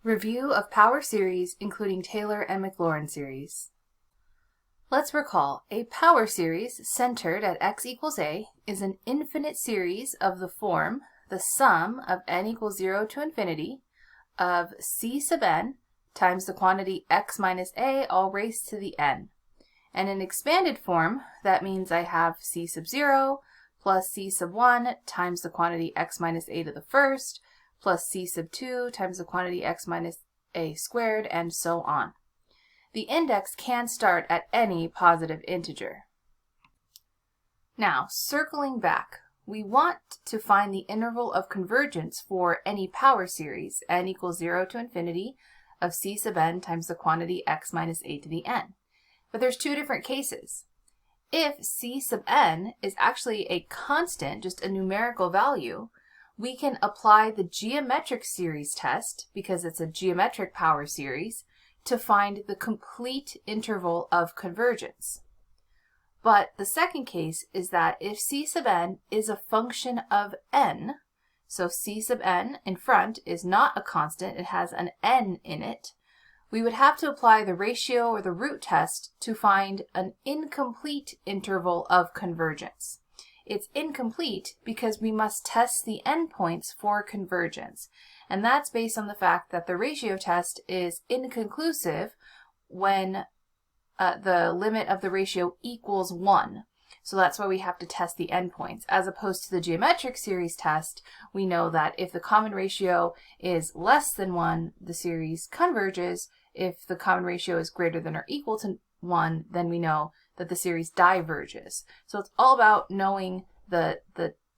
Review of power series including Taylor and Maclaurin series. Let's recall, a power series centered at x equals a is an infinite series of the form the sum of n equals 0 to infinity of c sub n times the quantity x minus a all raised to the n. And in expanded form, that means I have c sub 0 plus c sub 1 times the quantity x minus a to the first plus c sub 2 times the quantity x minus a squared, and so on. The index can start at any positive integer. Now, circling back, we want to find the interval of convergence for any power series, n equals 0 to infinity of c sub n times the quantity x minus a to the n. But there's two different cases. If c sub n is actually a constant, just a numerical value, we can apply the geometric series test, because it's a geometric power series, to find the complete interval of convergence. But the second case is that if c sub n is a function of n, so c sub n in front is not a constant, it has an n in it, we would have to apply the ratio or the root test to find an incomplete interval of convergence. It's incomplete because we must test the endpoints for convergence. And that's based on the fact that the ratio test is inconclusive when the limit of the ratio equals 1. So that's why we have to test the endpoints. As opposed to the geometric series test, we know that if the common ratio is less than 1, the series converges. If the common ratio is greater than or equal to 1, then we know that the series diverges. So it's all about knowing the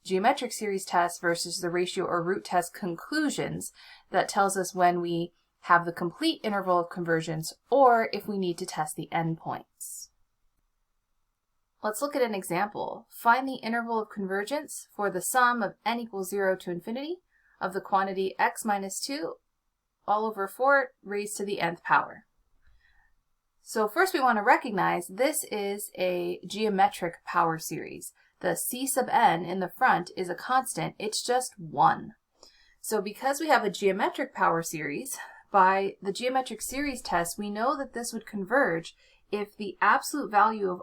geometric series test versus the ratio or root test conclusions that tells us when we have the complete interval of convergence or if we need to test the endpoints. Let's look at an example. Find the interval of convergence for the sum of n equals 0 to infinity of the quantity x minus 2 all over 4 raised to the nth power. So first we want to recognize this is a geometric power series. The c sub n in the front is a constant, it's just 1. So because we have a geometric power series, by the geometric series test, we know that this would converge if the absolute value of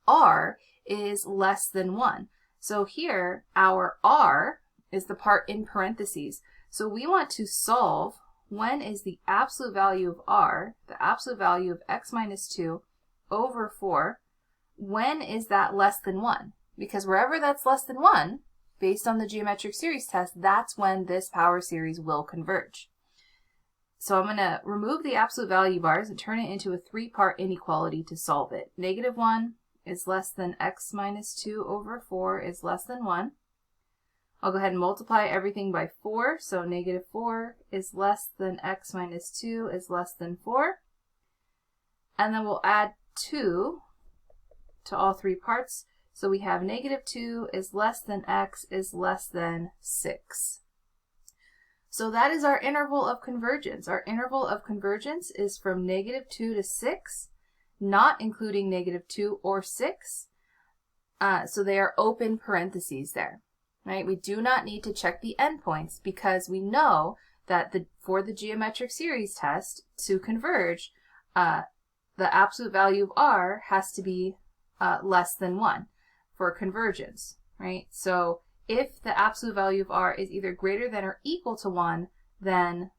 r is less than 1. So here, our r is the part in parentheses. So we want to solve when is the absolute value of r, the absolute value of x minus 2 over 4, when is that less than 1? Because wherever that's less than 1, based on the geometric series test, that's when this power series will converge. So I'm going to remove the absolute value bars and turn it into a 3-part inequality to solve it. Negative 1 is less than x minus 2 over 4 is less than 1. I'll go ahead and multiply everything by 4, so negative 4 is less than x minus 2 is less than 4. And then we'll add 2 to all 3 parts, so we have negative 2 is less than x is less than 6. So that is our interval of convergence. Our interval of convergence is from negative 2 to 6, not including negative 2 or 6. So they are open parentheses there. Right? We do not need to check the endpoints because we know that for the geometric series test to converge, the absolute value of r has to be less than 1 for convergence. Right? So if the absolute value of r is either greater than or equal to 1, then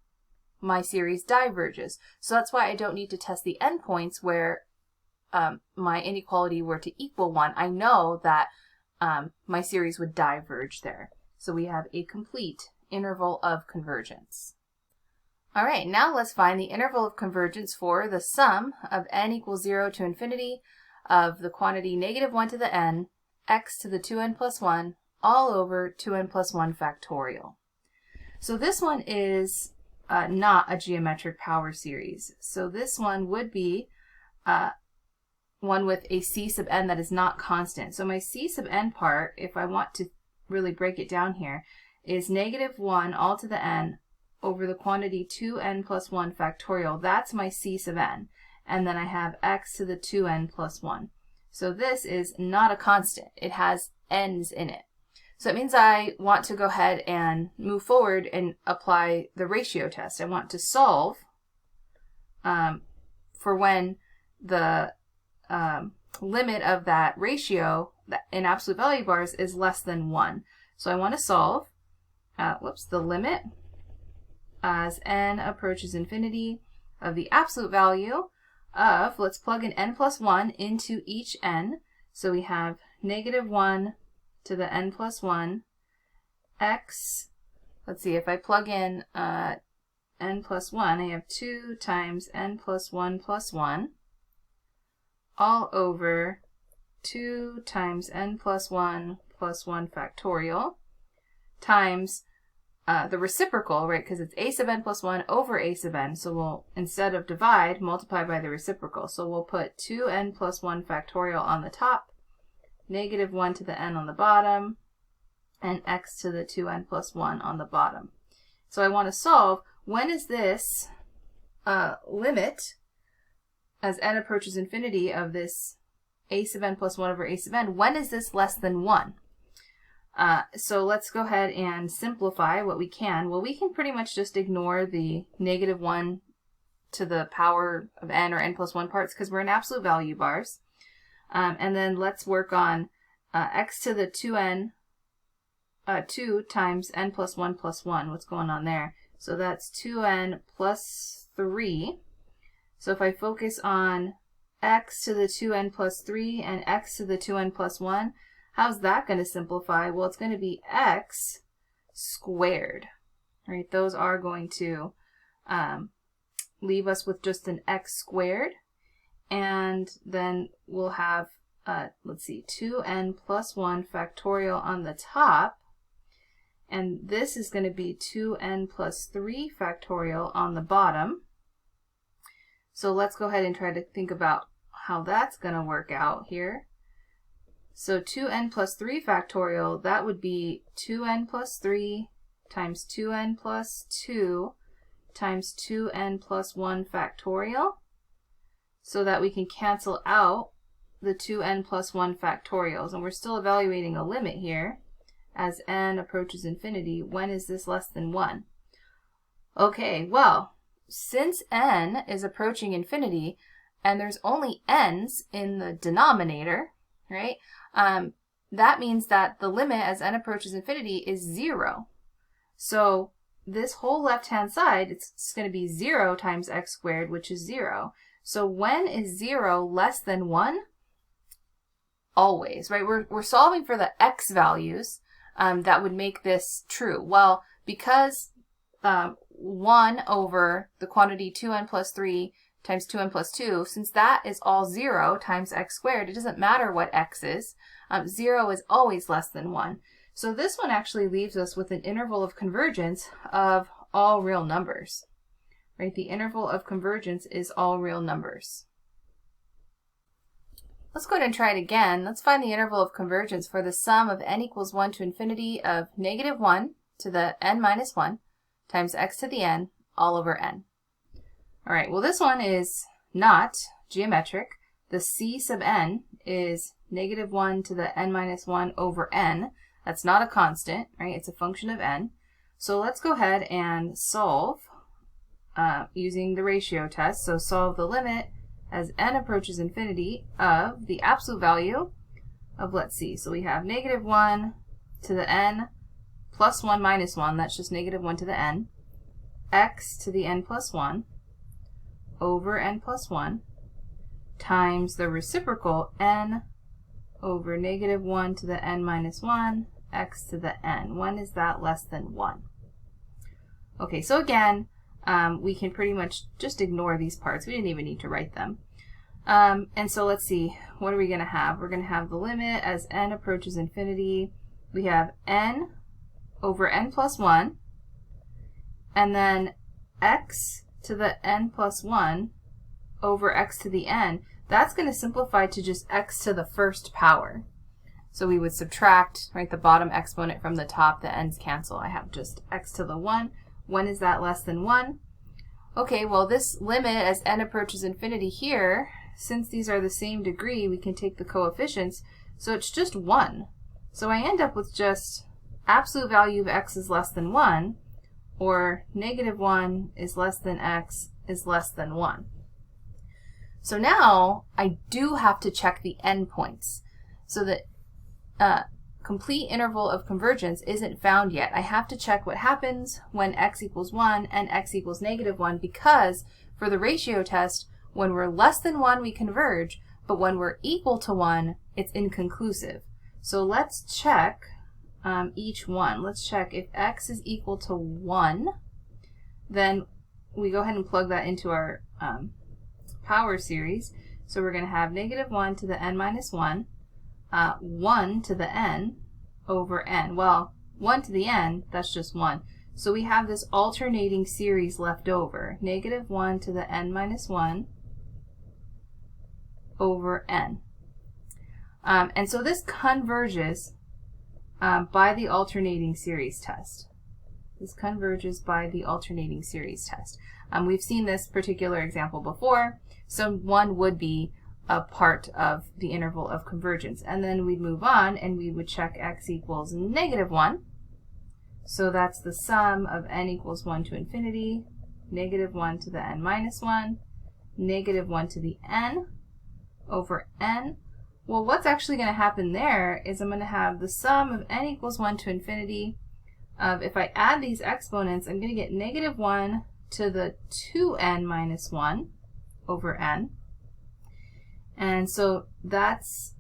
my series diverges. So that's why I don't need to test the endpoints where my inequality were to equal 1. I know that my series would diverge there. So we have a complete interval of convergence. All right, now let's find the interval of convergence for the sum of n equals 0 to infinity of the quantity negative 1 to the n, x to the 2n plus 1, all over 2n plus 1 factorial. So this one is not a geometric power series. So this one would be one with a c sub n that is not constant. So my c sub n part, if I want to really break it down here, is negative 1 all to the n over the quantity 2n plus 1 factorial. That's my c sub n. And then I have x to the 2n plus 1. So this is not a constant. It has n's in it. So it means I want to go ahead and move forward and apply the ratio test. I want to solve for when the limit of that ratio in absolute value bars is less than 1. So I want to solve, the limit as n approaches infinity of the absolute value of, let's plug in n plus 1 into each n. So we have -1 to the n plus 1 x, let's see, if I plug in n plus 1, I have 2 times n plus 1 all over 2 times n plus 1 factorial times the reciprocal, right, because it's a sub n plus 1 over a sub n, so we'll, instead of divide, multiply by the reciprocal. So we'll put 2n plus 1 factorial on the top, -1 to the n on the bottom, and x to the 2n plus 1 on the bottom. So I want to solve, when is this limit as n approaches infinity of this a sub n plus 1 over a sub n, when is this less than 1? So let's go ahead and simplify what we can. Well, we can pretty much just ignore the -1 to the power of n or n plus 1 parts because we're in absolute value bars. And then let's work on x to the 2 times n plus 1 plus 1. What's going on there? So that's 2n plus 3. So if I focus on x to the 2n plus 3 and x to the 2n plus 1, how's that going to simplify? Well, it's going to be x squared, right? Those are going to leave us with just an x squared. And then we'll have, let's see, 2n plus 1 factorial on the top. And this is going to be 2n plus 3 factorial on the bottom. So let's go ahead and try to think about how that's going to work out here. So 2n plus 3 factorial, that would be 2n plus 3 times 2n plus 2 times 2n plus 1 factorial, so that we can cancel out the 2n plus 1 factorials. And we're still evaluating a limit here as n approaches infinity. When is this less than 1? Okay, well, since n is approaching infinity and there's only n's in the denominator, right? That means that the limit as n approaches infinity is 0. So this whole left-hand side, it's going to be 0 times x squared, which is 0. So when is 0 less than 1? Always, right? We're solving for the x values that would make this true. Well, because 1 over the quantity 2n plus 3 times 2n plus 2, since that is all 0 times x squared, it doesn't matter what x is. 0 is always less than 1. So this one actually leaves us with an interval of convergence of all real numbers. Right? The interval of convergence is all real numbers. Let's go ahead and try it again. Let's find the interval of convergence for the sum of n equals 1 to infinity of -1 to the n minus 1 times x to the n all over n. All right, well, this one is not geometric. The c sub n is -1 to the n minus 1 over n. That's not a constant, right? It's a function of n. So let's go ahead and solve using the ratio test. So solve the limit as n approaches infinity of the absolute value of, let's see, so we have -1 to the n plus 1 minus 1, that's just -1 to the n, x to the n plus 1 over n plus 1 times the reciprocal n over -1 to the n minus 1, x to the n. When is that less than 1? Okay, so again, we can pretty much just ignore these parts. We didn't even need to write them. And so let's see, what are we going to have? We're going to have the limit as n approaches infinity. We have n over n plus 1, and then x to the n plus 1 over x to the n. That's going to simplify to just x to the first power. So we would subtract, right, the bottom exponent from the top. The n's cancel. I have just x to the 1. When is that less than 1? Okay, well, this limit as n approaches infinity here, since these are the same degree, we can take the coefficients, so it's just 1. So I end up with just absolute value of x is less than 1, or negative 1 is less than x is less than 1. So now I do have to check the endpoints. So the complete interval of convergence isn't found yet. I have to check what happens when x equals 1 and x equals negative 1, because for the ratio test, when we're less than 1, we converge, but when we're equal to 1, it's inconclusive. So let's check each one. Let's check if x is equal to 1, then we go ahead and plug that into our power series. So we're going to have negative 1 to the n minus 1, 1 to the n over n. Well, 1 to the n, that's just 1. So we have this alternating series left over, negative 1 to the n minus 1 over n. And so this converges by the alternating series test. This converges by the alternating series test. We've seen this particular example before, so 1 would be a part of the interval of convergence. And then we'd move on and we would check x equals negative 1. So that's the sum of n equals 1 to infinity, negative 1 to the n minus 1, negative 1 to the n over n. Well, what's actually going to happen there is I'm going to have the sum of n equals 1 to infinity of, if I add these exponents, I'm going to get negative 1 to the 2n minus 1 over n. And so that's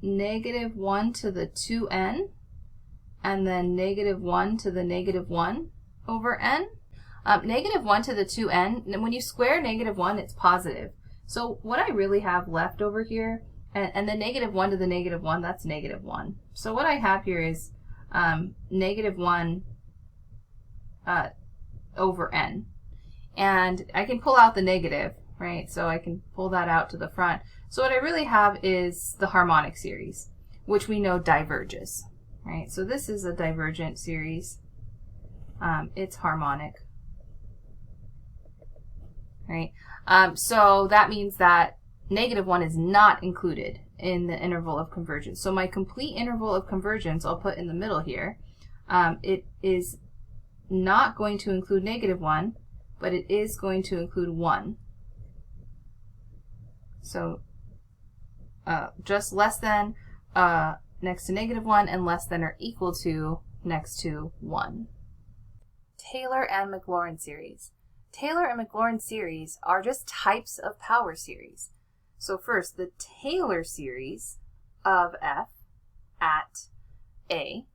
negative 1 to the 2n, and then negative 1 to the negative 1 over n. Negative 1 to the 2n, and when you square negative 1, it's positive. So what I really have left over here, and then negative 1 to the negative 1, that's negative 1. So what I have here is negative 1 over n. And I can pull out the negative, right? So I can pull that out to the front. So what I really have is the harmonic series, which we know diverges, right? So this is a divergent series. It's harmonic, right? So that means that negative 1 is not included in the interval of convergence. So my complete interval of convergence, I'll put in the middle here, it is not going to include negative 1, but it is going to include 1. So just less than next to negative 1 and less than or equal to next to 1. Taylor and Maclaurin series. Taylor and Maclaurin series are just types of power series. So first, the Taylor series of f at a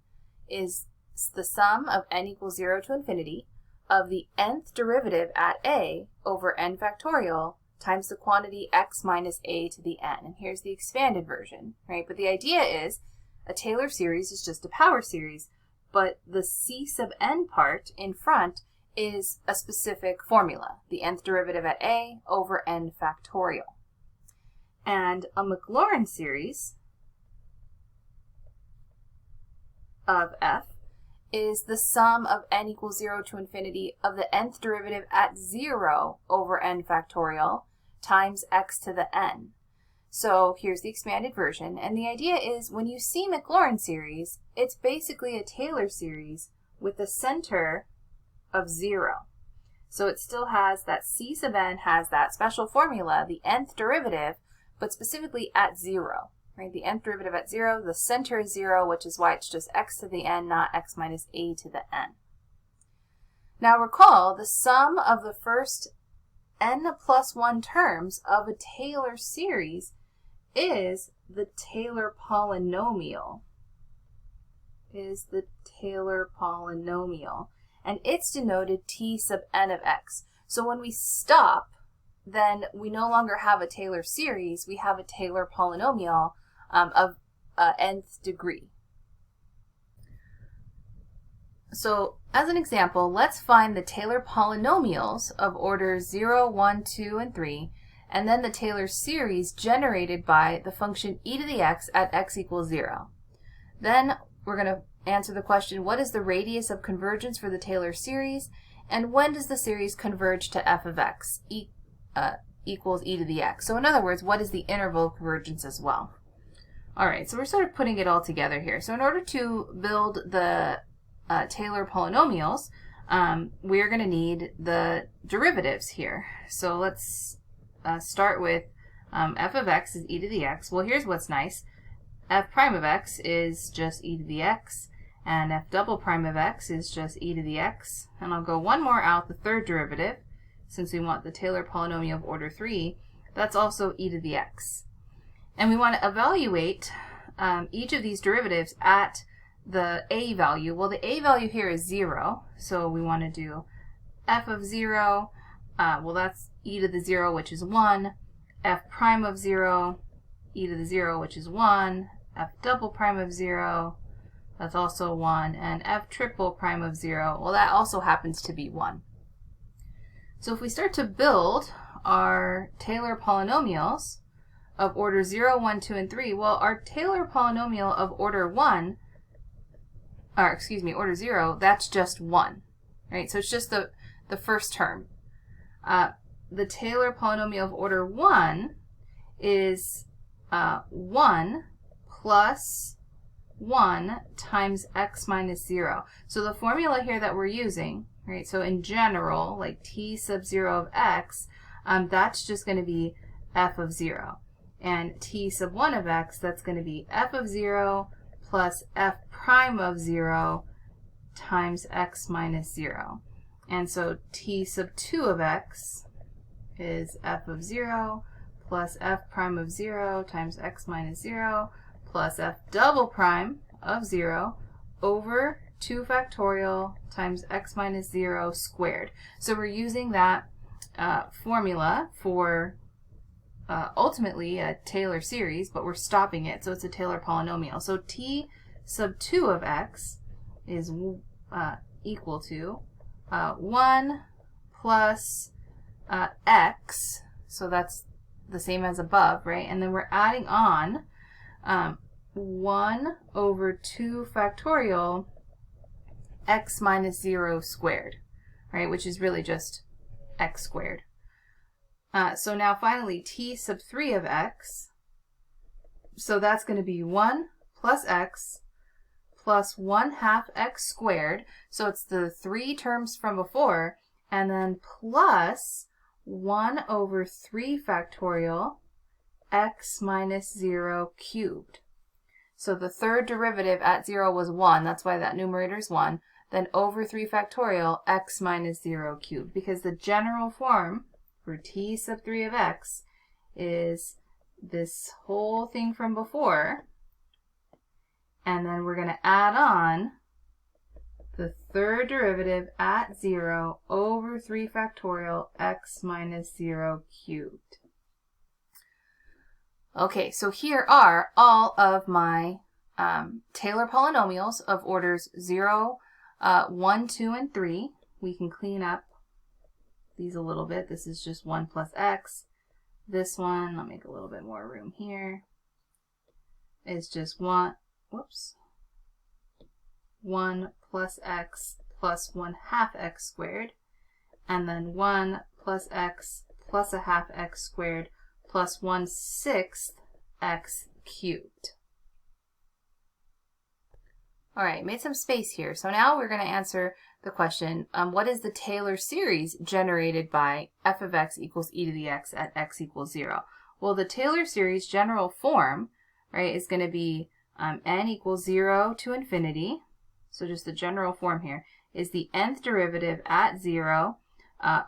is the sum of n equals 0 to infinity of the nth derivative at a over n factorial times the quantity x minus a to the n. And here's the expanded version, right? But the idea is a Taylor series is just a power series, but the c sub n part in front is a specific formula, the nth derivative at a over n factorial. And a McLaurin series of f is the sum of n equals 0 to infinity of the nth derivative at 0 over n factorial times x to the n. So here's the expanded version, and the idea is when you see McLaurin series, it's basically a Taylor series with a center of 0. So it still has that c sub n has that special formula, the nth derivative, but specifically at 0. Right? The nth derivative at 0, the center is 0, which is why it's just x to the n, not x minus a to the n. Now recall, the sum of the first n plus 1 terms of a Taylor series is the Taylor polynomial. And it's denoted t sub n of x. So when we stop, then we no longer have a Taylor series, we have a Taylor polynomial of nth degree. So as an example, let's find the Taylor polynomials of orders 0, 1, 2, and 3, and then the Taylor series generated by the function e to the x at x equals 0. Then we're going to answer the question, what is the radius of convergence for the Taylor series, and when does the series converge to f of x equals e to the x? So in other words, what is the interval of convergence as well? All right, so we're sort of putting it all together here. So in order to build the Taylor polynomials, we're going to need the derivatives here. So let's start with f of x is e to the x. Well, here's what's nice. F prime of x is just e to the x, and f double prime of x is just e to the x. And I'll go one more out, the third derivative, since we want the Taylor polynomial of order 3. That's also e to the x. And we want to evaluate each of these derivatives at the a value. Well, the a value here is 0, so we want to do f of 0, well, that's e to the 0, which is 1, f prime of 0, e to the 0, which is 1, f double prime of 0, that's also 1, and f triple prime of 0, well, that also happens to be 1. So if we start to build our Taylor polynomials of order 0, 1, 2, and 3, well, our Taylor polynomial of order 1, or excuse me, order 0, that's just 1, right? So it's just the first term. The Taylor polynomial of order 1 is 1 plus 1 times x minus 0. So the formula here that we're using, right, so in general, like t sub 0 of x, that's just going to be f of 0. And t sub 1 of x, that's going to be f of 0 plus f prime of 0 times x minus 0. And so t sub 2 of x is f of 0 plus f prime of 0 times x minus 0 plus f double prime of 0 over 2 factorial times x minus 0 squared. So we're using that formula for ultimately a Taylor series, but we're stopping it, so it's a Taylor polynomial. So t sub 2 of x is equal to 1 plus x, so that's the same as above, right? And then we're adding on 1 over 2 factorial x minus 0 squared, right? Which is really just x squared. So now finally t sub 3 of x, so that's going to be 1 plus x plus 1/2 x squared, so it's the 3 terms from before, and then plus 1 over 3 factorial x minus 0 cubed. So the third derivative at 0 was 1, that's why that numerator is 1, then over 3 factorial x minus 0 cubed, because the general form for t sub 3 of x is this whole thing from before, and then we're going to add on the third derivative at 0 over 3 factorial x minus 0 cubed. Okay, so here are all of my Taylor polynomials of orders 0, 1, 2, and 3. We can clean up these a little bit. This is just 1 plus x. This one, I'll make a little bit more room here, is just 1 plus x plus 1/2 x squared, and then 1 plus x plus 1/2 x squared plus 1/6 x cubed. All right, made some space here. So now we're going to answer the question, what is the Taylor series generated by f of x equals e to the x at x equals 0? Well, the Taylor series general form, right, is going to be n equals 0 to infinity. So just the general form here is the nth derivative at 0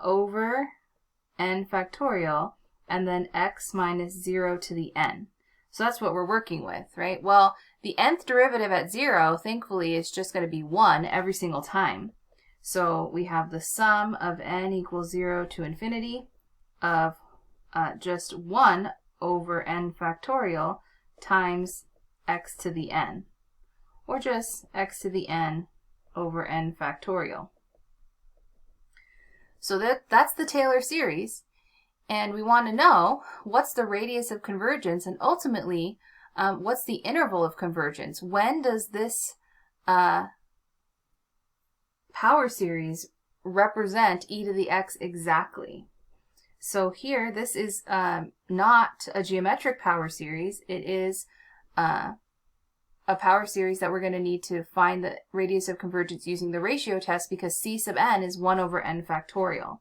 over n factorial, and then x minus 0 to the n. So that's what we're working with, right? Well, the nth derivative at 0, thankfully, is just going to be 1 every single time. So we have the sum of n equals 0 to infinity of just 1 over n factorial times x to the n, or just x to the n over n factorial. So that's the Taylor series, and we want to know what's the radius of convergence, and ultimately what's the interval of convergence. When does this power series represent e to the x exactly? So here, this is not a geometric power series. It is a power series that we're going to need to find the radius of convergence using the ratio test, because c sub n is 1 over n factorial.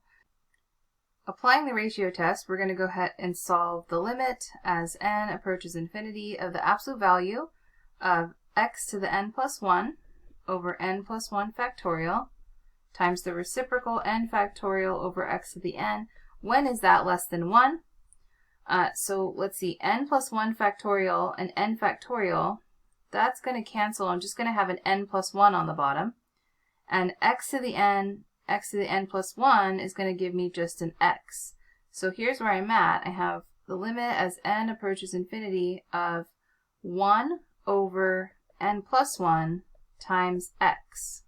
Applying the ratio test, we're going to go ahead and solve the limit as n approaches infinity of the absolute value of x to the n plus 1 over n plus 1 factorial times the reciprocal n factorial over x to the n. When is that less than 1? So let's see, n plus 1 factorial and n factorial, that's going to cancel. I'm just going to have an n plus 1 on the bottom. And x to the n plus 1 is going to give me just an x. So here's where I'm at. I have the limit as n approaches infinity of 1 over n plus 1 times x.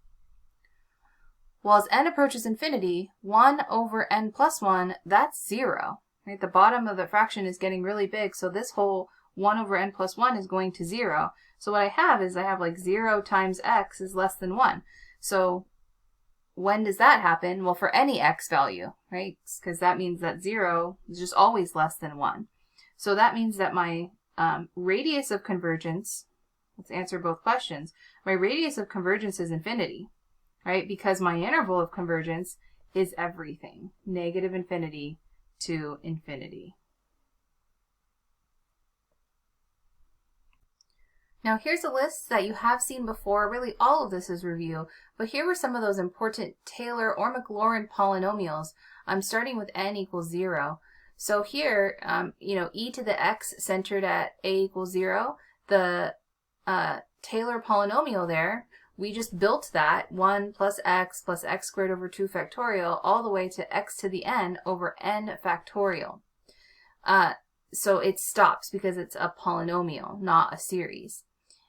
Well, as n approaches infinity, 1 over n plus 1, that's 0. Right? The bottom of the fraction is getting really big, so this whole 1 over n plus 1 is going to 0. So what I have is like 0 times x is less than 1. So when does that happen? Well, for any x value, right? Because that means that 0 is just always less than 1. So that means that my radius of convergence, let's answer both questions, my radius of convergence is infinity, right? Because my interval of convergence is everything, negative infinity to infinity. Now here's a list that you have seen before. Really all of this is review, but here were some of those important Taylor or Maclaurin polynomials. I'm starting with n equals 0. So here, e to the x centered at a equals 0, the Taylor polynomial there, we just built that 1 plus x squared over 2 factorial all the way to x to the n over n factorial. So it stops because it's a polynomial, not a series.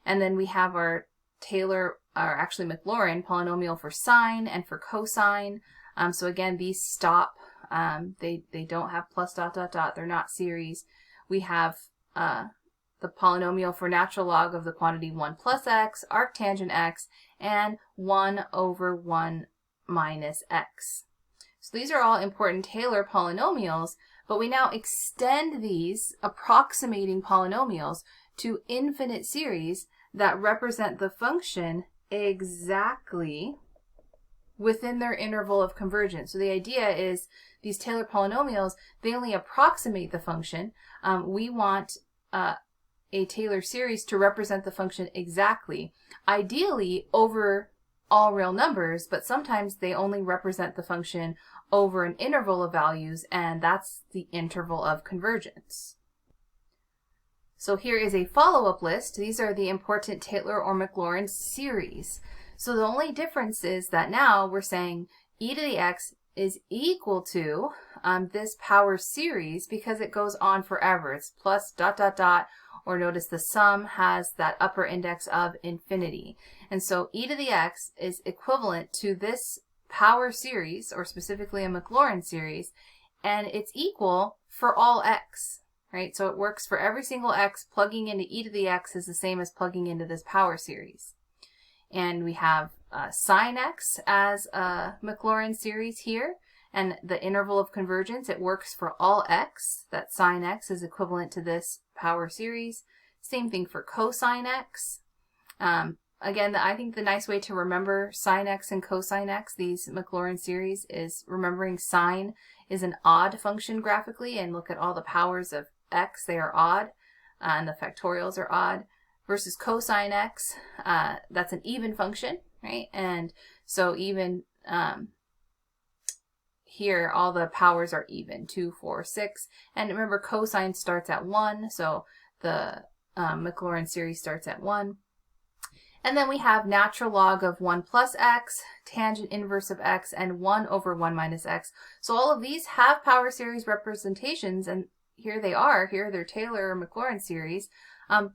And then we have our Taylor, or actually Maclaurin polynomial for sine and for cosine. So again, these stop. They don't have plus dot dot dot. They're not series. We have the polynomial for natural log of the quantity 1 plus x, arctangent x, and 1 over 1 minus x. So these are all important Taylor polynomials, but we now extend these approximating polynomials to infinite series that represent the function exactly within their interval of convergence. So the idea is these Taylor polynomials, they only approximate the function. We want a Taylor series to represent the function exactly, ideally over all real numbers, but sometimes they only represent the function over an interval of values, and that's the interval of convergence. So here is a follow-up list. These are the important Taylor or Maclaurin series. So the only difference is that now we're saying e to the x is equal to this power series because it goes on forever. It's plus dot dot dot, or notice the sum has that upper index of infinity. And so e to the x is equivalent to this power series, or specifically a Maclaurin series, and it's equal for all x, right? So it works for every single x. Plugging into e to the x is the same as plugging into this power series. And we have sin x as a Maclaurin series here, and the interval of convergence, it works for all x. That sin x is equivalent to this power series. Same thing for cosine x. Again, I think the nice way to remember sin x and cosine x, these Maclaurin series, is remembering sine is an odd function graphically, and look at all the powers of x, they are odd, and the factorials are odd, versus cosine x, that's an even function, right? And so even here, all the powers are even, 2, 4, 6. And remember, cosine starts at 1, so the Maclaurin series starts at 1. And then we have natural log of 1 plus x, tangent inverse of x, and 1 over 1 minus x. So all of these have power series representations, and here they are. Here they're Taylor or Maclaurin series,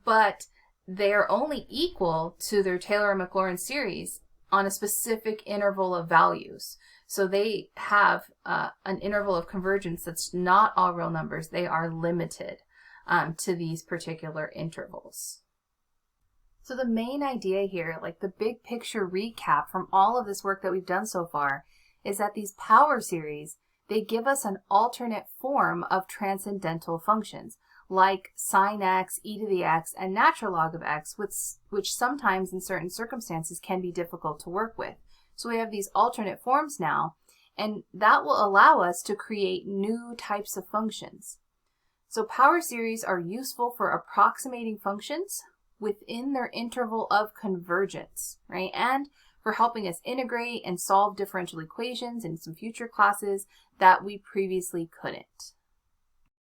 but they are only equal to their Taylor or Maclaurin series on a specific interval of values. So they have an interval of convergence that's not all real numbers. They are limited to these particular intervals. So the main idea here, like the big picture recap from all of this work that we've done so far, is that these power series, they give us an alternate form of transcendental functions. like sin x, e to the x, and natural log of x, which sometimes in certain circumstances can be difficult to work with. So we have these alternate forms now, and that will allow us to create new types of functions. So power series are useful for approximating functions within their interval of convergence, right? And for helping us integrate and solve differential equations in some future classes that we previously couldn't.